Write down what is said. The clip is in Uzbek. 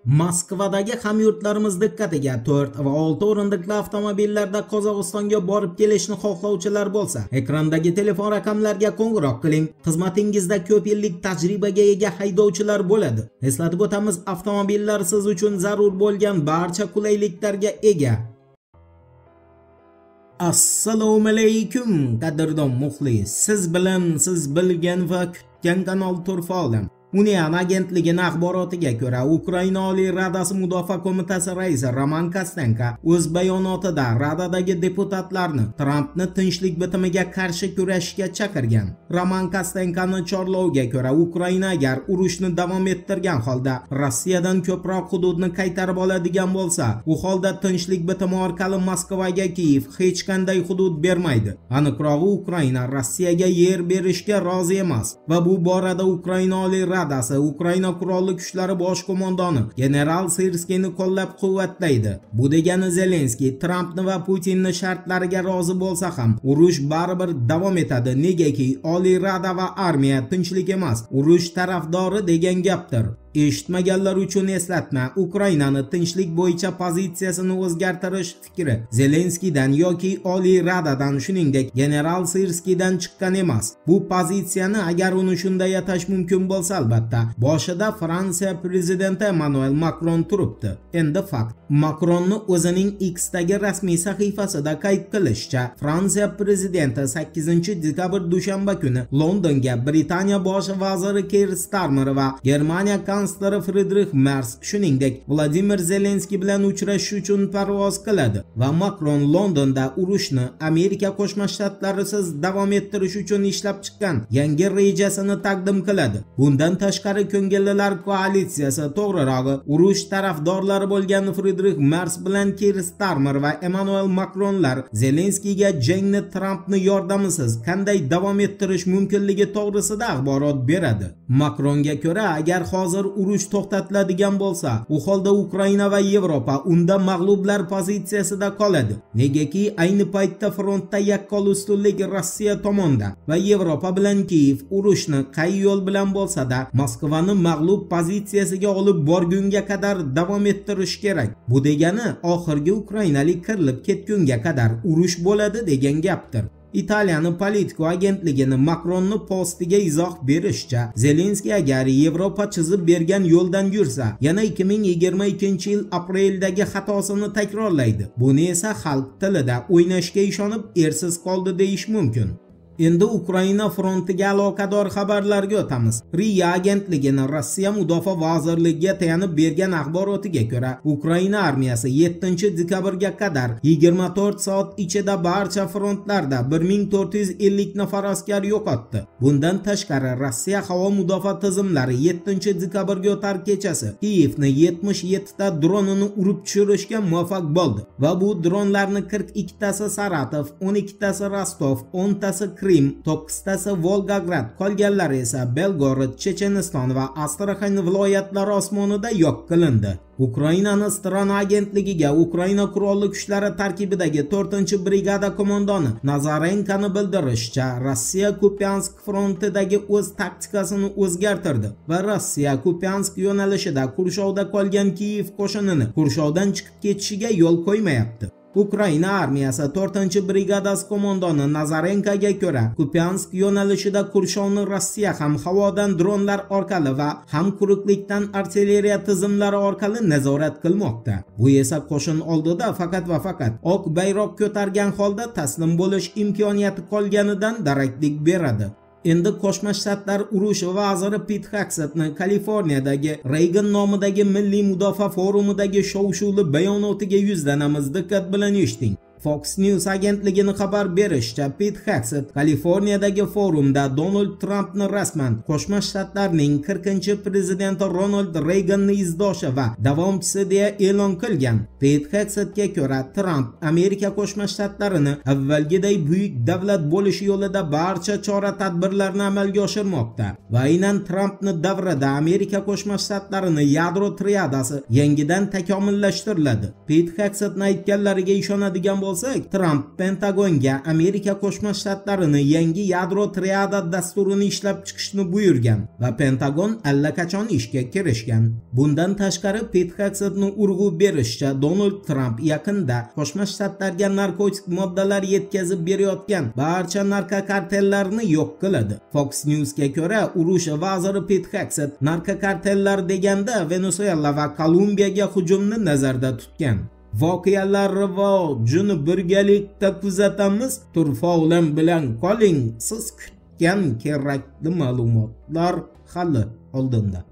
Moskvadagi hamyurtlarimiz diqqatiga 4 va 6 o'rindiqli avtomobillarda Qozog'istonga borib kelishni xohlovchilar bo'lsa, ekrandagi telefon raqamlariga qo'ng'iroq qiling. Xizmatingizda ko'p yillik tajribaga ega haydovchilar bo'ladi. Eslatib o'tamiz, avtomobillar siz uchun zarur bo'lgan barcha qulayliklarga ega. Assalomu alaykum qadrdon muxlis. Siz bilan siz bilgan va kutgan kanal Turfa olam. Union agentligining axborotiga ko'ra, Ukraina Oliy Radasi Mudofaa qo'mitasi raisi Roman Kostenko o'z bayonotida Radadagi deputatlarni Trampni tinchlik bitimiga qarshi kurashishga chaqirgan. Roman Kostenkoning chorloviga ko'ra, Ukraina agar urushni davom ettirgan holda Rossiyadan ko'proq hududni qaytarib oladigan bo'lsa, u holda tinchlik bitimi orqali Moskvaga Kiyev hech qanday hudud bermaydi. Aniqrog'i, Ukraina Rossiyaga yer berishga rozi emas va bu borada Ukraina Oliy Radasi Ukraina qurolli kuchlari bosh qo'mondoni general Sirskiyni qo'llab-quvvatlaydi. Bu degani Zelenskiy Trampni va Putinni shartlariga rozi bo'lsa ham urush baribir davom etadi. Negaki Oliy Rada va armiya tinchlik emas, urush tarafdori degan gapdir. Eshitmaganlar uchun eslatma, Ukrainani tinchlik bo'yicha pozitsiyasini o'zgartirish fikri Zelenskiydan yoki Oliy Radadan, shuningdek general Sirskiydan chiqqan emas. Bu pozitsiyani agar uni shunday atash mumkin bo'lsa, albatta boshida Fransiya prezidenti Emmanuel Macron turibdi. Endi fakt. Macronni o'zining X'dagi rasmiy sahifasida qayd qilishicha, Fransiya prezidenti 8-dekabr dushanba kuni Londonga Britaniya bosh vaziri Keir Starmer va Germaniya kansleri Friedrich Merz, shuningdek Vladimir Zelenskiy bilan uchrashish uchun parvoz qiladi va Macron Londonda urushni Amerika Qo'shma Shtatlarisiz davom ettirish uchun ishlab chiqqan yangi rejasini taqdim qiladi. Bundan tashqari, ko'ngillilar koalitsiyasi, to'g'rirog'i urush tarafdorlari bo'lgan Friedrich Merz bilan Keir Starmer va Emmanuel Macronlar Zelenskiyga jangni Trampni yordamisiz qanday davom ettirish mumkinligi to'g'risida axborot beradi. Macronga ko'ra, agar hozir urush to'xtatiladigan bo'lsa, u holda Ukraina va Yevropa unda mag'lublar pozitsiyasida qoladi. Negaki ayni paytda frontda yaqqol ustunlik Rossiya tomonida va Yevropa bilan Kiyev urushni qay yo'l bilan bo'lsa-da Moskvani mag'lub pozitsiyasiga olib borgunga qadar davom ettirish kerak. Bu degani oxirgi ukrainalik qirilib ketgunga qadar urush bo'ladi degan gapdir. Italiyaning Politico agentligining Macronni postiga izoh berishicha, Zelenskiy agar Yevropa chizib bergan yo'ldan yursa, yana 2022-yil apreldagi xatosini takrorlaydi. Buni esa xalq tilida o'ynashga ishonib ersiz qoldi deyish mumkin. Endi Ukraina frontiga aloqador xabarlarga o'tamiz. RIA agentligining Rossiya Mudofaa vazirligiga tayanib bergan axborotiga ko'ra, Ukraina armiyasi 7-dekabrga qadar 24 soat ichida barcha frontlarda 1450 nafar askar yo'qotdi. Bundan tashqari, Rossiya havo mudofaa tizimlari 7-dekabrga o'tar kechasi Kiyevni 77 ta dronini urib tushirishga muvaffaq bo'ldi va bu dronlarning 42 tasi Saratov, 12 tasi Rostov, 10 tasi Krim, 9 tasi Volgograd, qolganlari esa Belgorod, Checheniston va Astraxan viloyatlari osmonida yo'q qilindi. Ukrainaning Strana agentligiga Ukraina qurolli kuchlari tarkibidagi 4-brigada qo'mondoni Nazarenkani bildirishicha, Rossiya Kupiansk frontidagi o'z taktikasini o'zgartirdi va Rossiya Kupiansk yo'nalishida qurshovda qolgan Kiyev qo'shinini qurshovdan chiqib ketishiga yo'l qo'ymayapti. Ukraina armiyasi 4-brigadasi qo'mondoni Nazarenkoga ko'ra, Kupiansk yo'nalishida qurshovni Rossiya ham havodan dronlar orqali va ham quruqlikdan artilleriya tizimlari orqali nazorat qilmoqda. Bu esa qo'shin oldida faqat va faqat oq bayroq ko'targan holda taslim bo'lish imkoniyati qolganidan daraklik beradi. Endi Qo'shma Shtatlar urush vaziri Pit Hegsethni Kaliforniyadagi Reagan nomidagi Milliy mudofaa forumidagi shov-shuvli bayonotiga yuzlanamiz. Diqqat bilan eshiting. Fox News agentligining xabar berishicha, Pit Hegseth Kaliforniyadagi forumda Donald Trampni rasman Qo'shma Shtatlarning 40-prezidenti Ronald Reaganni izdoshi va davomchisi deya e'lon qilgan. Pit Hegsethga ko'ra, Trump Amerika Qo'shma Shtatlarini avvalgiday buyuk davlat bo'lish yo'lida barcha chora-tadbirlarni amalga oshirmoqda va aynan Trumpni davrida Amerika Qo'shma Shtatlarini yadro triadasi yangidan takomillashtiriladi. Pit Hegsethning aytganlariga ishonadigan bo'lsak, Tramp Pentagonga Amerika Qo'shma Shtatlarini yangi yadro triada dasturini ishlab chiqishni buyurgan va Pentagon allaqachon ishga kirishgan. Bundan tashqari, Pete Hegsethning urg'u berishicha, Donald Trump yaqinda Qo'shma Shtatlarga narkotik moddalar yetkazib berayotgan barcha narkokartellarni yo'q qiladi. Fox News'ga ko'ra, urush vaziri Pete Hegseth narkokartellar deganda Venesuela va Kolumbiyaga hujumni nazarda tutgan. Voqealar rivojini birgalikda kuzatamiz. Turfa bilan qoling. Siz kutgan kerakli ma'lumotlar hali oldinda.